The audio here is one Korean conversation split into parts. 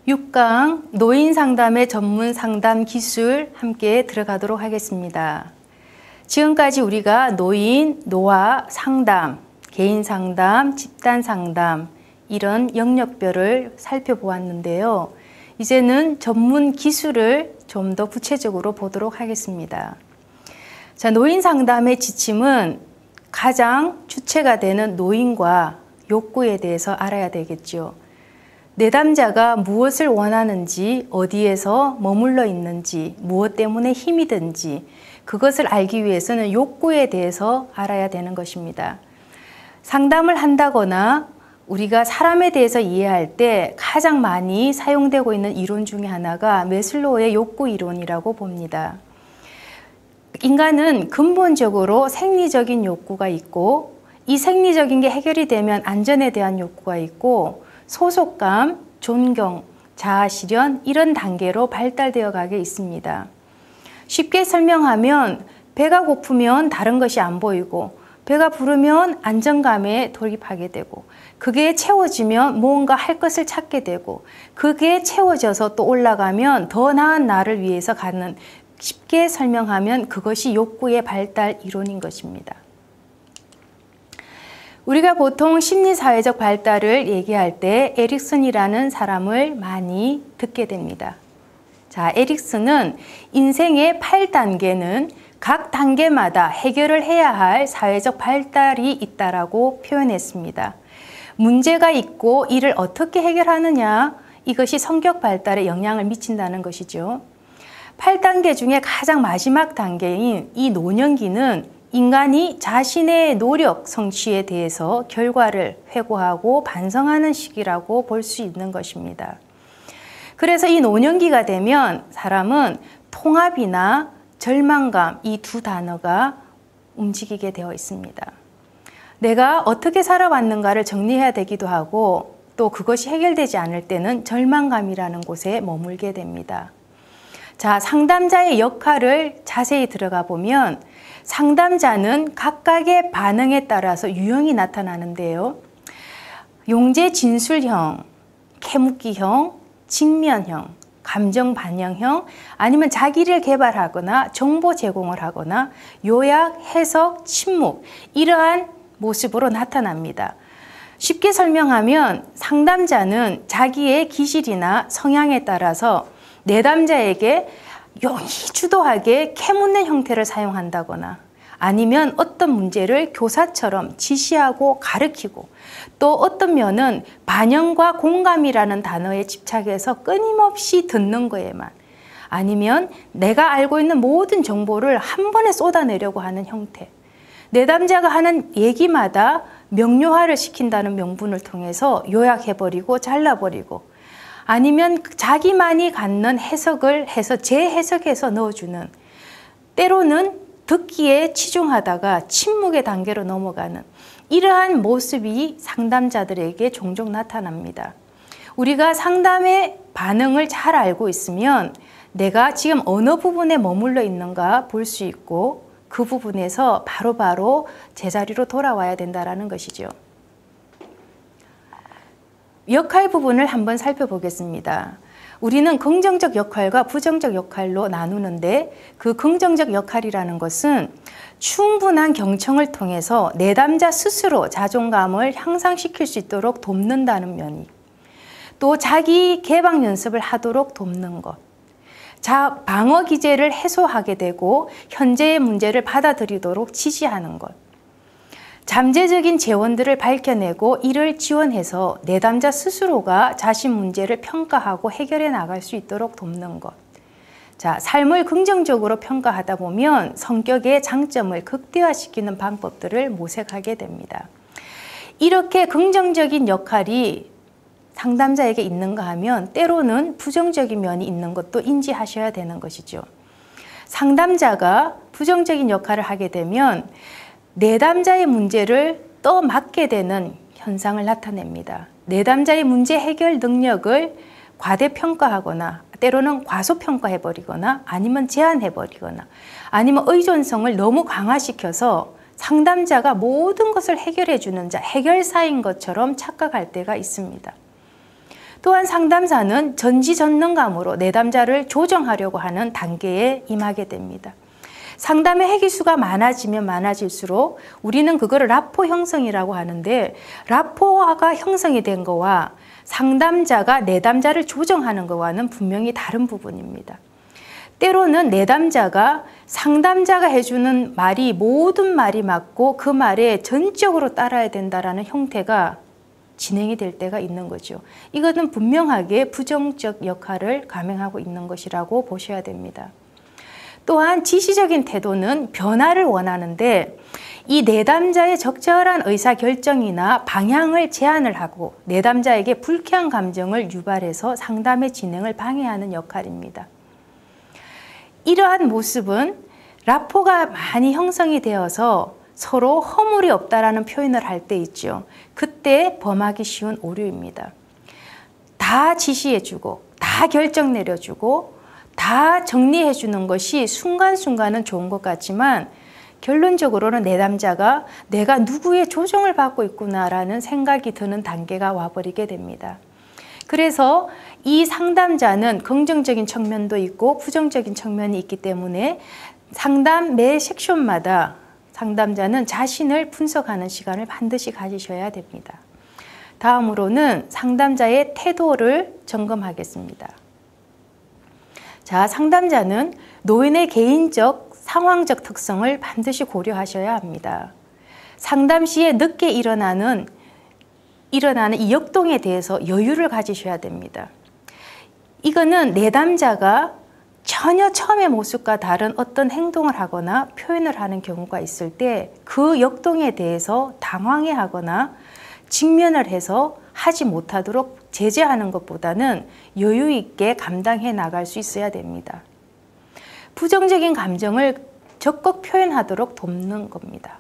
6강 노인 상담의 전문 상담 기술 함께 들어가도록 하겠습니다. 지금까지 우리가 노인, 노화 상담, 개인 상담, 집단 상담 이런 영역별을 살펴보았는데요. 이제는 전문 기술을 좀 더 구체적으로 보도록 하겠습니다. 자, 노인 상담의 지침은 가장 주체가 되는 노인과 욕구에 대해서 알아야 되겠죠. 내담자가 무엇을 원하는지, 어디에서 머물러 있는지, 무엇 때문에 힘이 든지 그것을 알기 위해서는 욕구에 대해서 알아야 되는 것입니다. 상담을 한다거나 우리가 사람에 대해서 이해할 때 가장 많이 사용되고 있는 이론 중에 하나가 매슬로우의 욕구 이론이라고 봅니다. 인간은 근본적으로 생리적인 욕구가 있고 이 생리적인 게 해결이 되면 안전에 대한 욕구가 있고 소속감, 존경, 자아실현 이런 단계로 발달되어 가게 있습니다. 쉽게 설명하면 배가 고프면 다른 것이 안 보이고 배가 부르면 안정감에 돌입하게 되고 그게 채워지면 무언가 할 것을 찾게 되고 그게 채워져서 또 올라가면 더 나은 나를 위해서 가는, 쉽게 설명하면 그것이 욕구의 발달 이론인 것입니다. 우리가 보통 심리사회적 발달을 얘기할 때 에릭슨이라는 사람을 많이 듣게 됩니다. 자, 에릭슨은 인생의 8단계는 각 단계마다 해결을 해야 할 사회적 발달이 있다라고 표현했습니다. 문제가 있고 이를 어떻게 해결하느냐, 이것이 성격 발달에 영향을 미친다는 것이죠. 8단계 중에 가장 마지막 단계인 이 노년기는 인간이 자신의 노력 성취에 대해서 결과를 회고하고 반성하는 시기라고 볼 수 있는 것입니다. 그래서 이 노년기가 되면 사람은 통합이나 절망감 이 두 단어가 움직이게 되어 있습니다. 내가 어떻게 살아왔는가를 정리해야 되기도 하고 또 그것이 해결되지 않을 때는 절망감이라는 곳에 머물게 됩니다. 자, 상담자의 역할을 자세히 들어가 보면 상담자는 각각의 반응에 따라서 유형이 나타나는데요. 용재 진술형, 캐묻기형, 직면형, 감정 반영형, 아니면 자기를 개발하거나 정보 제공을 하거나 요약, 해석, 침묵 이러한 모습으로 나타납니다. 쉽게 설명하면 상담자는 자기의 기질이나 성향에 따라서 내담자에게 용이 주도하게 캐묻는 형태를 사용한다거나 아니면 어떤 문제를 교사처럼 지시하고 가르치고 또 어떤 면은 반영과 공감이라는 단어에 집착해서 끊임없이 듣는 거에만 아니면 내가 알고 있는 모든 정보를 한 번에 쏟아내려고 하는 형태, 내담자가 하는 얘기마다 명료화를 시킨다는 명분을 통해서 요약해버리고 잘라버리고 아니면 자기만이 갖는 해석을 해서 재해석해서 넣어주는, 때로는 듣기에 치중하다가 침묵의 단계로 넘어가는 이러한 모습이 상담자들에게 종종 나타납니다. 우리가 상담의 반응을 잘 알고 있으면 내가 지금 어느 부분에 머물러 있는가 볼 수 있고 그 부분에서 바로바로 제자리로 돌아와야 된다는 것이죠. 역할 부분을 한번 살펴보겠습니다. 우리는 긍정적 역할과 부정적 역할로 나누는데 그 긍정적 역할이라는 것은 충분한 경청을 통해서 내담자 스스로 자존감을 향상시킬 수 있도록 돕는다는 면이, 또 자기 개방 연습을 하도록 돕는 것, 방어 기제를 해소하게 되고 현재의 문제를 받아들이도록 지지하는 것, 잠재적인 재원들을 밝혀내고 이를 지원해서 내담자 스스로가 자신 문제를 평가하고 해결해 나갈 수 있도록 돕는 것. 자, 삶을 긍정적으로 평가하다 보면 성격의 장점을 극대화시키는 방법들을 모색하게 됩니다. 이렇게 긍정적인 역할이 상담자에게 있는가 하면 때로는 부정적인 면이 있는 것도 인지하셔야 되는 것이죠. 상담자가 부정적인 역할을 하게 되면 내담자의 문제를 떠맡게 되는 현상을 나타냅니다. 내담자의 문제 해결 능력을 과대평가하거나 때로는 과소평가해버리거나 아니면 제한해버리거나 아니면 의존성을 너무 강화시켜서 상담자가 모든 것을 해결해 주는 자, 해결사인 것처럼 착각할 때가 있습니다. 또한 상담사는 전지전능감으로 내담자를 조정하려고 하는 단계에 임하게 됩니다. 상담의 해기수가 많아지면 많아질수록 우리는 그거를 라포 형성이라고 하는데, 라포가 형성이 된 거와 상담자가 내담자를 조정하는 것과는 분명히 다른 부분입니다. 때로는 내담자가 상담자가 해주는 말이 모든 말이 맞고 그 말에 전적으로 따라야 된다라는 형태가 진행이 될 때가 있는 거죠. 이것은 분명하게 부정적 역할을 감행하고 있는 것이라고 보셔야 됩니다. 또한 지시적인 태도는 변화를 원하는데, 이 내담자의 적절한 의사결정이나 방향을 제안을 하고 내담자에게 불쾌한 감정을 유발해서 상담의 진행을 방해하는 역할입니다. 이러한 모습은 라포가 많이 형성이 되어서 서로 허물이 없다라는 표현을 할 때 있죠. 그때 범하기 쉬운 오류입니다. 다 지시해주고, 다 결정 내려주고, 다 정리해주는 것이 순간순간은 좋은 것 같지만 결론적으로는 내담자가 내가 누구의 조정을 받고 있구나라는 생각이 드는 단계가 와버리게 됩니다. 그래서 이 상담자는 긍정적인 측면도 있고 부정적인 측면이 있기 때문에 상담 매 섹션마다 상담자는 자신을 분석하는 시간을 반드시 가지셔야 됩니다. 다음으로는 상담자의 태도를 점검하겠습니다. 자, 상담자는 노인의 개인적, 상황적 특성을 반드시 고려하셔야 합니다. 상담 시에 늦게 일어나는 이 역동에 대해서 여유를 가지셔야 됩니다. 이거는 내담자가 전혀 처음의 모습과 다른 어떤 행동을 하거나 표현을 하는 경우가 있을 때 그 역동에 대해서 당황해하거나 직면을 해서 하지 못하도록 제재하는 것보다는 여유 있게 감당해 나갈 수 있어야 됩니다. 부정적인 감정을 적극 표현하도록 돕는 겁니다.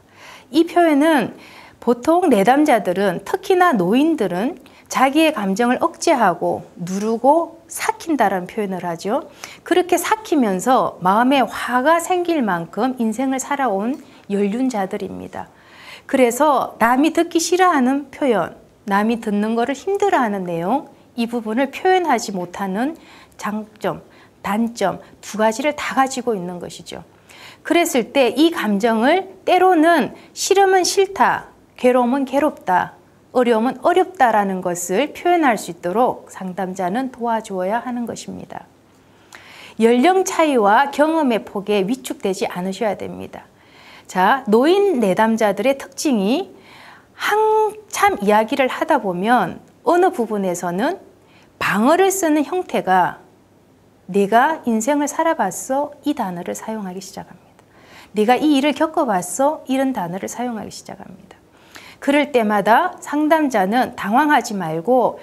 이 표현은 보통 내담자들은, 특히나 노인들은 자기의 감정을 억제하고 누르고 삭힌다라는 표현을 하죠. 그렇게 삭히면서 마음에 화가 생길 만큼 인생을 살아온 연륜자들입니다. 그래서 남이 듣기 싫어하는 표현, 남이 듣는 것을 힘들어하는 내용, 이 부분을 표현하지 못하는 장점, 단점 두 가지를 다 가지고 있는 것이죠. 그랬을 때 이 감정을 때로는 싫으면 싫다, 괴로움은 괴롭다, 어려움은 어렵다라는 것을 표현할 수 있도록 상담자는 도와주어야 하는 것입니다. 연령 차이와 경험의 폭에 위축되지 않으셔야 됩니다. 자, 노인 내담자들의 특징이 한참 이야기를 하다 보면 어느 부분에서는 방어를 쓰는 형태가 내가 인생을 살아봤어? 이 단어를 사용하기 시작합니다. 내가 이 일을 겪어봤어? 이런 단어를 사용하기 시작합니다. 그럴 때마다 상담자는 당황하지 말고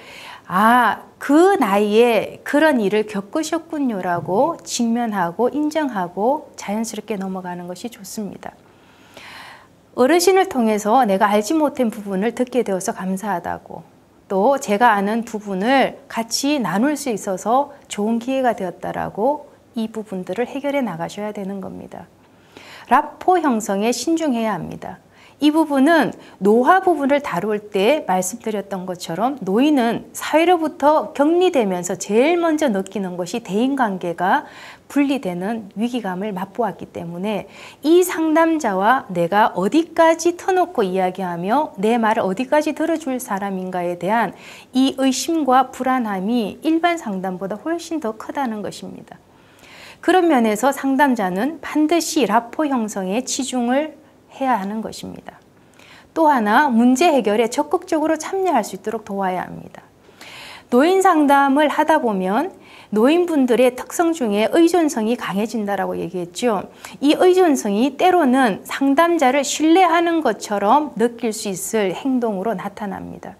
그 나이에 그런 일을 겪으셨군요라고 직면하고 인정하고 자연스럽게 넘어가는 것이 좋습니다. 어르신을 통해서 내가 알지 못한 부분을 듣게 되어서 감사하다고, 또 제가 아는 부분을 같이 나눌 수 있어서 좋은 기회가 되었다라고 이 부분들을 해결해 나가셔야 되는 겁니다. 라포 형성에 신중해야 합니다. 이 부분은 노화 부분을 다룰 때 말씀드렸던 것처럼 노인은 사회로부터 격리되면서 제일 먼저 느끼는 것이 대인관계가 분리되는 위기감을 맛보았기 때문에 이 상담자와 내가 어디까지 터놓고 이야기하며 내 말을 어디까지 들어줄 사람인가에 대한 이 의심과 불안함이 일반 상담보다 훨씬 더 크다는 것입니다. 그런 면에서 상담자는 반드시 라포 형성에 치중을 해야 하는 것입니다. 또 하나, 문제 해결에 적극적으로 참여할 수 있도록 도와야 합니다. 노인 상담을 하다 보면 노인분들의 특성 중에 의존성이 강해진다라고 얘기했죠. 이 의존성이 때로는 상담자를 신뢰하는 것처럼 느낄 수 있을 행동으로 나타납니다.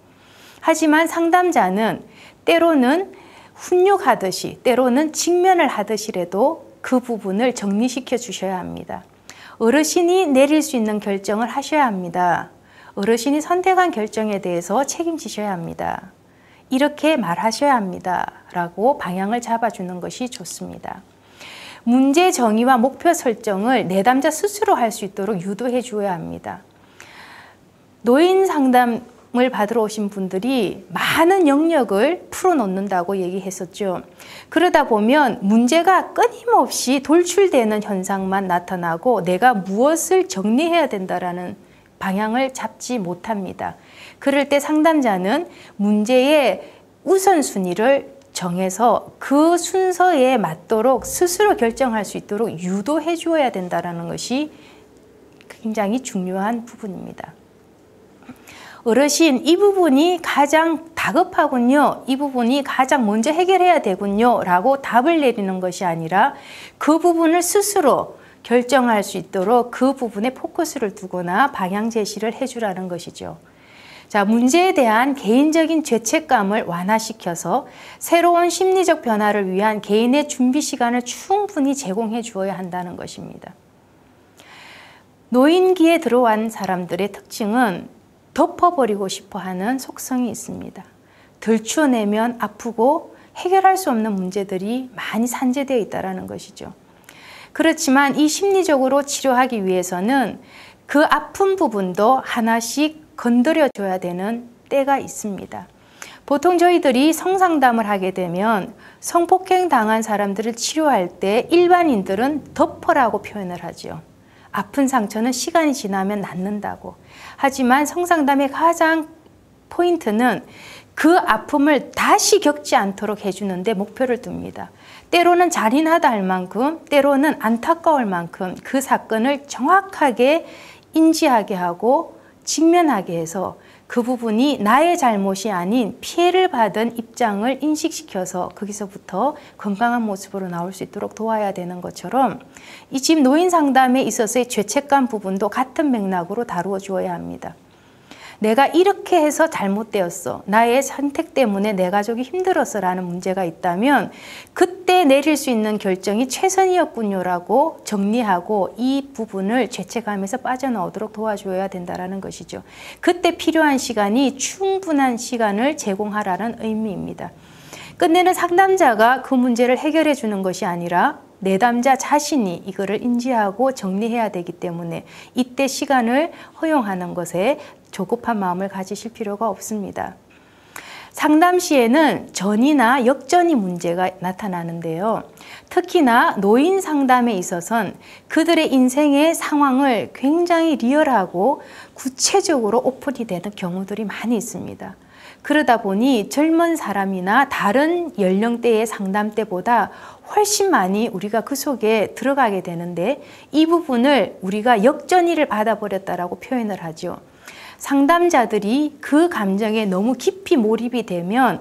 하지만 상담자는 때로는 훈육하듯이, 때로는 직면을 하듯이라도 그 부분을 정리시켜 주셔야 합니다. 어르신이 내릴 수 있는 결정을 하셔야 합니다. 어르신이 선택한 결정에 대해서 책임지셔야 합니다. 이렇게 말하셔야 합니다. 라고 방향을 잡아주는 것이 좋습니다. 문제 정의와 목표 설정을 내담자 스스로 할 수 있도록 유도해 주어야 합니다. 노인 상담 상담을 받으러 오신 분들이 많은 영역을 풀어놓는다고 얘기했었죠. 그러다 보면 문제가 끊임없이 돌출되는 현상만 나타나고 내가 무엇을 정리해야 된다라는 방향을 잡지 못합니다. 그럴 때 상담자는 문제의 우선순위를 정해서 그 순서에 맞도록 스스로 결정할 수 있도록 유도해 주어야 된다는 것이 굉장히 중요한 부분입니다. 어르신, 이 부분이 가장 다급하군요. 이 부분이 가장 먼저 해결해야 되군요. 라고 답을 내리는 것이 아니라 그 부분을 스스로 결정할 수 있도록 그 부분에 포커스를 두거나 방향 제시를 해주라는 것이죠. 자, 문제에 대한 개인적인 죄책감을 완화시켜서 새로운 심리적 변화를 위한 개인의 준비 시간을 충분히 제공해 주어야 한다는 것입니다. 노인기에 들어온 사람들의 특징은 덮어버리고 싶어하는 속성이 있습니다. 들추어내면 아프고 해결할 수 없는 문제들이 많이 산재되어 있다는 것이죠. 그렇지만 이 심리적으로 치료하기 위해서는 그 아픈 부분도 하나씩 건드려줘야 되는 때가 있습니다. 보통 저희들이 성상담을 하게 되면 성폭행 당한 사람들을 치료할 때 일반인들은 덮어라고 표현을 하죠. 아픈 상처는 시간이 지나면 낫는다고. 하지만 성상담의 가장 포인트는 그 아픔을 다시 겪지 않도록 해주는데 목표를 둡니다. 때로는 잔인하다 할 만큼, 때로는 안타까울 만큼 그 사건을 정확하게 인지하게 하고 직면하게 해서 그 부분이 나의 잘못이 아닌 피해를 받은 입장을 인식시켜서 거기서부터 건강한 모습으로 나올 수 있도록 도와야 되는 것처럼 이 집 노인 상담에 있어서의 죄책감 부분도 같은 맥락으로 다루어 주어야 합니다. 내가 이렇게 해서 잘못되었어. 나의 선택 때문에 내 가족이 힘들었어 라는 문제가 있다면 그때 내릴 수 있는 결정이 최선이었군요 라고 정리하고 이 부분을 죄책감에서 빠져나오도록 도와줘야 된다는 것이죠. 그때 필요한 시간이 충분한 시간을 제공하라는 의미입니다. 끝내는 상담자가 그 문제를 해결해 주는 것이 아니라 내담자 자신이 이거를 인지하고 정리해야 되기 때문에 이때 시간을 허용하는 것에 조급한 마음을 가지실 필요가 없습니다. 상담 시에는 전이나 역전이 문제가 나타나는데요. 특히나 노인 상담에 있어서는 그들의 인생의 상황을 굉장히 리얼하고 구체적으로 오픈이 되는 경우들이 많이 있습니다. 그러다 보니 젊은 사람이나 다른 연령대의 상담 때보다 훨씬 많이 우리가 그 속에 들어가게 되는데 이 부분을 우리가 역전이를 받아버렸다라고 표현을 하죠. 상담자들이 그 감정에 너무 깊이 몰입이 되면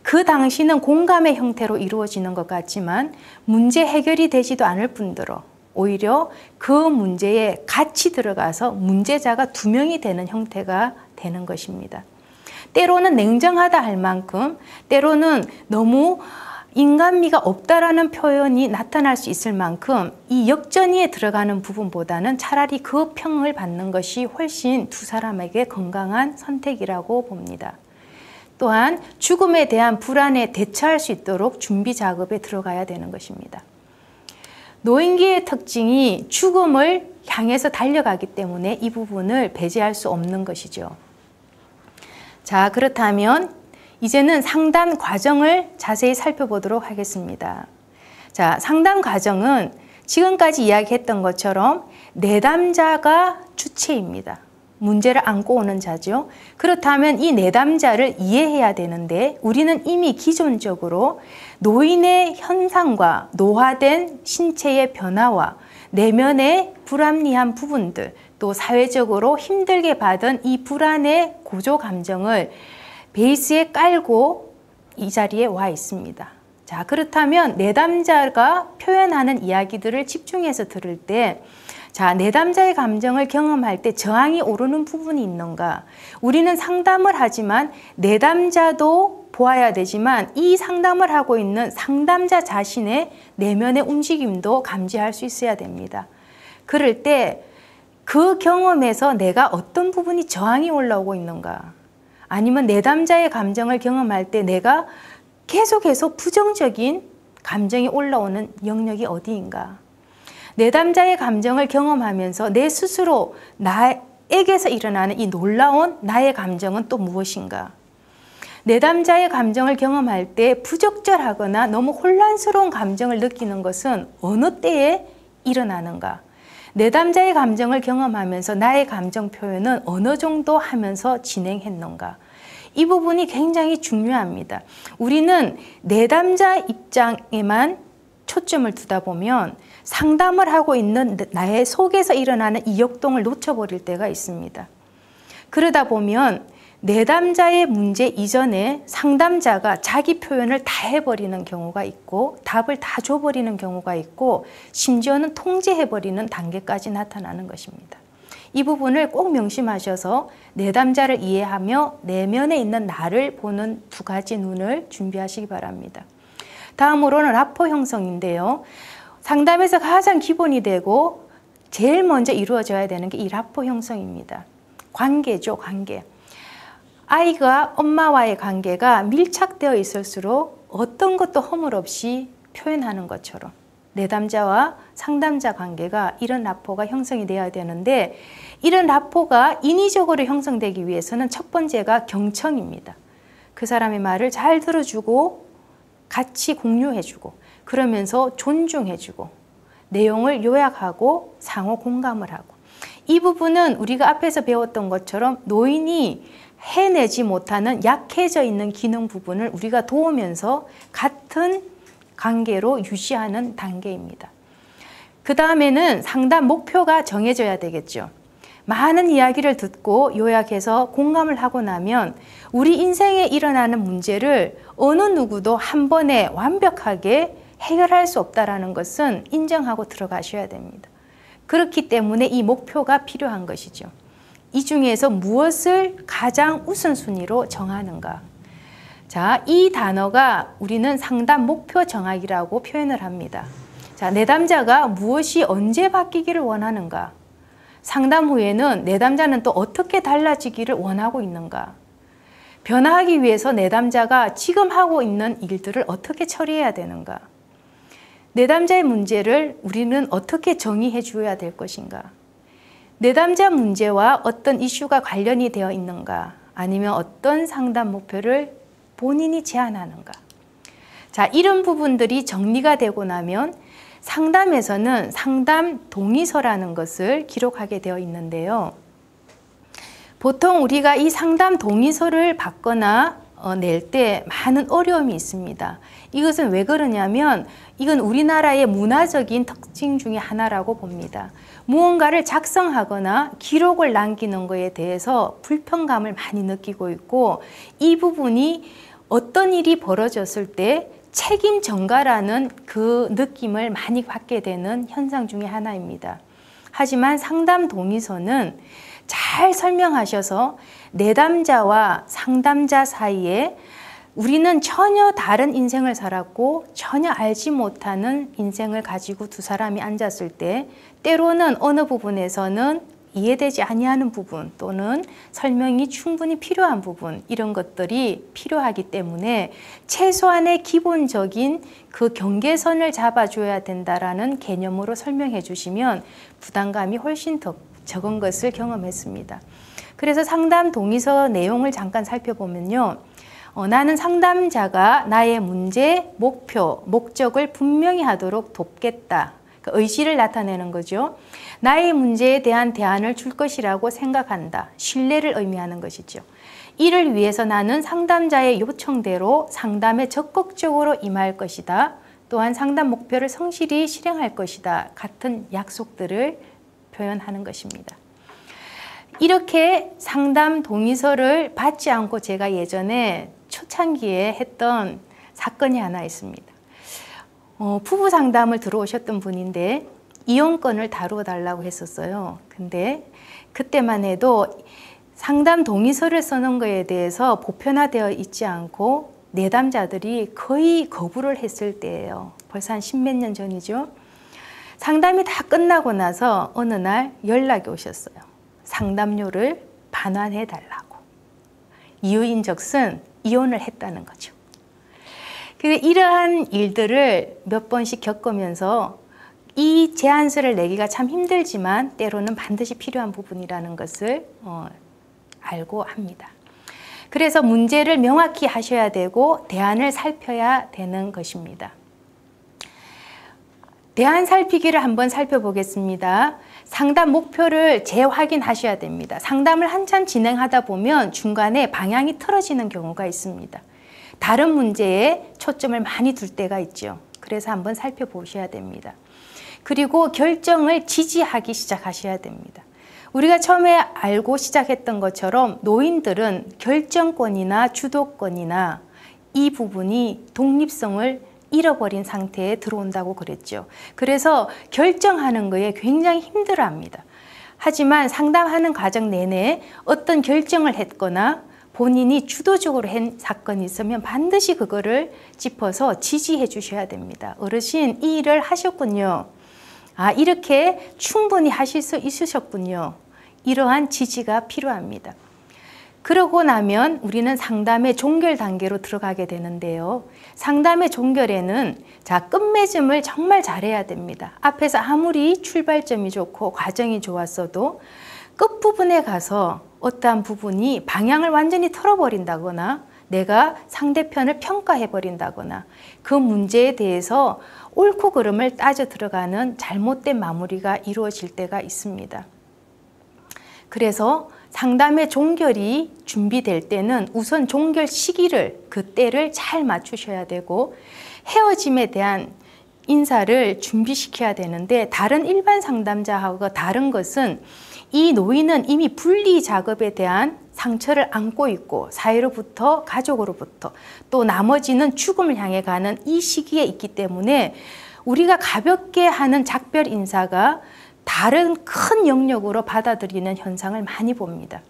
그 당시는 공감의 형태로 이루어지는 것 같지만 문제 해결이 되지도 않을 뿐더러 오히려 그 문제에 같이 들어가서 문제자가 두 명이 되는 형태가 되는 것입니다. 때로는 냉정하다 할 만큼 때로는 너무 인간미가 없다라는 표현이 나타날 수 있을 만큼 이 역전이에 들어가는 부분보다는 차라리 그 평을 받는 것이 훨씬 두 사람에게 건강한 선택이라고 봅니다. 또한 죽음에 대한 불안에 대처할 수 있도록 준비 작업에 들어가야 되는 것입니다. 노인기의 특징이 죽음을 향해서 달려가기 때문에 이 부분을 배제할 수 없는 것이죠. 자, 그렇다면 이제는 상담 과정을 자세히 살펴보도록 하겠습니다. 자, 상담 과정은 지금까지 이야기했던 것처럼 내담자가 주체입니다. 문제를 안고 오는 자죠. 그렇다면 이 내담자를 이해해야 되는데 우리는 이미 기존적으로 노인의 현상과 노화된 신체의 변화와 내면의 불합리한 부분들 또 사회적으로 힘들게 받은 이 불안의 고조 감정을 베이스에 깔고 이 자리에 와 있습니다. 자, 그렇다면 내담자가 표현하는 이야기들을 집중해서 들을 때 자, 내담자의 감정을 경험할 때 저항이 오르는 부분이 있는가? 우리는 상담을 하지만 내담자도 보아야 되지만 이 상담을 하고 있는 상담자 자신의 내면의 움직임도 감지할 수 있어야 됩니다. 그럴 때 그 경험에서 내가 어떤 부분이 저항이 올라오고 있는가? 아니면 내담자의 감정을 경험할 때 내가 계속해서 부정적인 감정이 올라오는 영역이 어디인가? 내담자의 감정을 경험하면서 내 스스로 나의 액에서 일어나는 이 놀라운 나의 감정은 또 무엇인가? 내담자의 감정을 경험할 때 부적절하거나 너무 혼란스러운 감정을 느끼는 것은 어느 때에 일어나는가? 내담자의 감정을 경험하면서 나의 감정 표현은 어느 정도 하면서 진행했는가? 이 부분이 굉장히 중요합니다. 우리는 내담자 입장에만 초점을 두다 보면 상담을 하고 있는 나의 속에서 일어나는 이 역동을 놓쳐버릴 때가 있습니다. 그러다 보면 내담자의 문제 이전에 상담자가 자기 표현을 다 해버리는 경우가 있고 답을 다 줘버리는 경우가 있고 심지어는 통제해버리는 단계까지 나타나는 것입니다. 이 부분을 꼭 명심하셔서 내담자를 이해하며 내면에 있는 나를 보는 두 가지 눈을 준비하시기 바랍니다. 다음으로는 라포 형성인데요. 상담에서 가장 기본이 되고 제일 먼저 이루어져야 되는 게 이 라포 형성입니다. 관계죠, 관계. 아이가 엄마와의 관계가 밀착되어 있을수록 어떤 것도 허물 없이 표현하는 것처럼 내담자와 상담자 관계가 이런 라포가 형성이 되어야 되는데 이런 라포가 인위적으로 형성되기 위해서는 첫 번째가 경청입니다. 그 사람의 말을 잘 들어주고 같이 공유해주고 그러면서 존중해주고 내용을 요약하고 상호 공감을 하고 이 부분은 우리가 앞에서 배웠던 것처럼 노인이 해내지 못하는 약해져 있는 기능 부분을 우리가 도우면서 같은 관계로 유지하는 단계입니다. 그 다음에는 상담 목표가 정해져야 되겠죠. 많은 이야기를 듣고 요약해서 공감을 하고 나면 우리 인생에 일어나는 문제를 어느 누구도 한 번에 완벽하게 해결할 수 없다는 것은 인정하고 들어가셔야 됩니다. 그렇기 때문에 이 목표가 필요한 것이죠. 이 중에서 무엇을 가장 우선순위로 정하는가? 자, 이 단어가 우리는 상담 목표 정하기라고 표현을 합니다. 자, 내담자가 무엇이 언제 바뀌기를 원하는가? 상담 후에는 내담자는 또 어떻게 달라지기를 원하고 있는가? 변화하기 위해서 내담자가 지금 하고 있는 일들을 어떻게 처리해야 되는가? 내담자의 문제를 우리는 어떻게 정의해 주어야 될 것인가? 내담자 문제와 어떤 이슈가 관련이 되어 있는가? 아니면 어떤 상담 목표를 본인이 제안하는가? 자, 이런 부분들이 정리가 되고 나면 상담에서는 상담 동의서라는 것을 기록하게 되어 있는데요. 보통 우리가 이 상담 동의서를 받거나 낼 때 많은 어려움이 있습니다. 이것은 왜 그러냐면 이건 우리나라의 문화적인 특징 중에 하나라고 봅니다. 무언가를 작성하거나 기록을 남기는 것에 대해서 불편감을 많이 느끼고 있고 이 부분이 어떤 일이 벌어졌을 때 책임 전가라는 그 느낌을 많이 받게 되는 현상 중에 하나입니다. 하지만 상담 동의서는 잘 설명하셔서 내담자와 상담자 사이에 우리는 전혀 다른 인생을 살았고 전혀 알지 못하는 인생을 가지고 두 사람이 앉았을 때 때로는 어느 부분에서는 이해되지 아니하는 부분 또는 설명이 충분히 필요한 부분 이런 것들이 필요하기 때문에 최소한의 기본적인 그 경계선을 잡아줘야 된다라는 개념으로 설명해 주시면 부담감이 훨씬 더 적은 것을 경험했습니다. 그래서 상담 동의서 내용을 잠깐 살펴보면요. 나는 상담자가 나의 문제, 목표, 목적을 분명히 하도록 돕겠다. 그 의지를 나타내는 거죠. 나의 문제에 대한 대안을 줄 것이라고 생각한다. 신뢰를 의미하는 것이죠. 이를 위해서 나는 상담자의 요청대로 상담에 적극적으로 임할 것이다. 또한 상담 목표를 성실히 실행할 것이다. 같은 약속들을 표현하는 것입니다. 이렇게 상담 동의서를 받지 않고 제가 예전에 초창기에 했던 사건이 하나 있습니다. 부부 상담을 들어오셨던 분인데 이혼권을 다루어 달라고 했었어요. 근데 그때만 해도 상담 동의서를 쓰는 것에 대해서 보편화되어 있지 않고 내담자들이 거의 거부를 했을 때예요. 벌써 한 십몇 년 전이죠. 상담이 다 끝나고 나서 어느 날 연락이 오셨어요. 상담료를 반환해 달라고. 이유인즉슨 이혼을 했다는 거죠. 이러한 일들을 몇 번씩 겪으면서 이 제안서를 내기가 참 힘들지만 때로는 반드시 필요한 부분이라는 것을 알고 합니다. 그래서 문제를 명확히 하셔야 되고 대안을 살펴야 되는 것입니다. 대안 살피기를 한번 살펴보겠습니다. 상담 목표를 재확인하셔야 됩니다. 상담을 한참 진행하다 보면 중간에 방향이 틀어지는 경우가 있습니다. 다른 문제에 초점을 많이 둘 때가 있죠. 그래서 한번 살펴보셔야 됩니다. 그리고 결정을 지지하기 시작하셔야 됩니다. 우리가 처음에 알고 시작했던 것처럼 노인들은 결정권이나 주도권이나 이 부분이 독립성을 잃어버린 상태에 들어온다고 그랬죠. 그래서 결정하는 거에 굉장히 힘들어합니다. 하지만 상담하는 과정 내내 어떤 결정을 했거나 본인이 주도적으로 한 사건이 있으면 반드시 그거를 짚어서 지지해 주셔야 됩니다. 어르신, 이 일을 하셨군요. 아, 이렇게 충분히 하실 수 있으셨군요. 이러한 지지가 필요합니다. 그러고 나면 우리는 상담의 종결 단계로 들어가게 되는데요. 상담의 종결에는 끝맺음을 정말 잘해야 됩니다. 앞에서 아무리 출발점이 좋고 과정이 좋았어도 끝부분에 가서 어떠한 부분이 방향을 완전히 틀어버린다거나 내가 상대편을 평가해버린다거나 그 문제에 대해서 옳고 그름을 따져 들어가는 잘못된 마무리가 이루어질 때가 있습니다. 그래서 상담의 종결이 준비될 때는 우선 종결 시기를, 그때를 잘 맞추셔야 되고 헤어짐에 대한 인사를 준비시켜야 되는데 다른 일반 상담자하고 다른 것은 이 노인은 이미 분리 작업에 대한 상처를 안고 있고 사회로부터 가족으로부터 또 나머지는 죽음을 향해 가는 이 시기에 있기 때문에 우리가 가볍게 하는 작별 인사가 다른 큰 영역으로 받아들이는 현상을 많이 봅니다.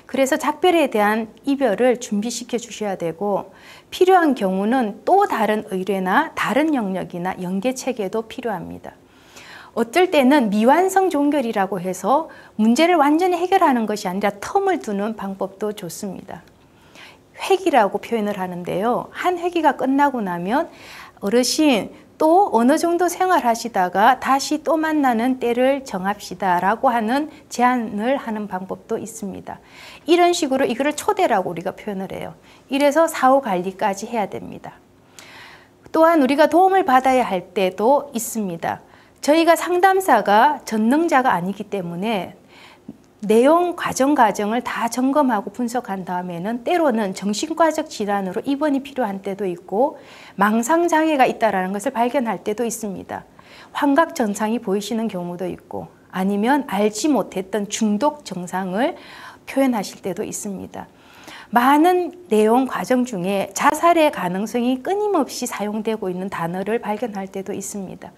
그래서 작별에 대한 이별을 준비시켜 주셔야 되고 필요한 경우는 또 다른 의뢰나 다른 영역이나 연계 체계도 필요합니다. 어떨 때는 미완성 종결이라고 해서 문제를 완전히 해결하는 것이 아니라 텀을 두는 방법도 좋습니다. 회기라고 표현을 하는데요. 한 회기가 끝나고 나면 어르신 또 어느 정도 생활하시다가 다시 또 만나는 때를 정합시다 라고 하는 제안을 하는 방법도 있습니다. 이런 식으로 이거를 초대라고 우리가 표현을 해요. 이래서 사후 관리까지 해야 됩니다. 또한 우리가 도움을 받아야 할 때도 있습니다. 저희가 상담사가 전능자가 아니기 때문에 내용 과정을 다 점검하고 분석한 다음에는 때로는 정신과적 질환으로 입원이 필요한 때도 있고 망상장애가 있다는 것을 발견할 때도 있습니다. 환각 증상이 보이시는 경우도 있고 아니면 알지 못했던 중독 증상을 표현하실 때도 있습니다. 많은 내용 과정 중에 자살의 가능성이 끊임없이 사용되고 있는 단어를 발견할 때도 있습니다.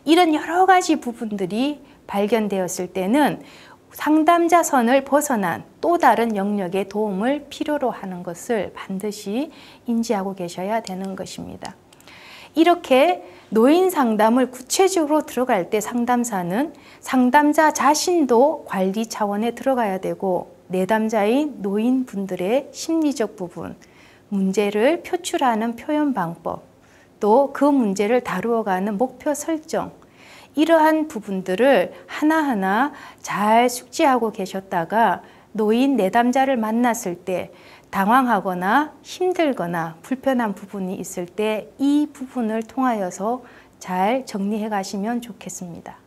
이런 여러 가지 부분들이 발견되었을 때는 상담자 선을 벗어난 또 다른 영역의 도움을 필요로 하는 것을 반드시 인지하고 계셔야 되는 것입니다. 이렇게 노인 상담을 구체적으로 들어갈 때 상담사는 상담자 자신도 관리 차원에 들어가야 되고 내담자인 노인분들의 심리적 부분, 문제를 표출하는 표현 방법, 또 그 문제를 다루어가는 목표 설정, 이러한 부분들을 하나하나 잘 숙지하고 계셨다가 노인 내담자를 만났을 때 당황하거나 힘들거나 불편한 부분이 있을 때 이 부분을 통하여서 잘 정리해 가시면 좋겠습니다.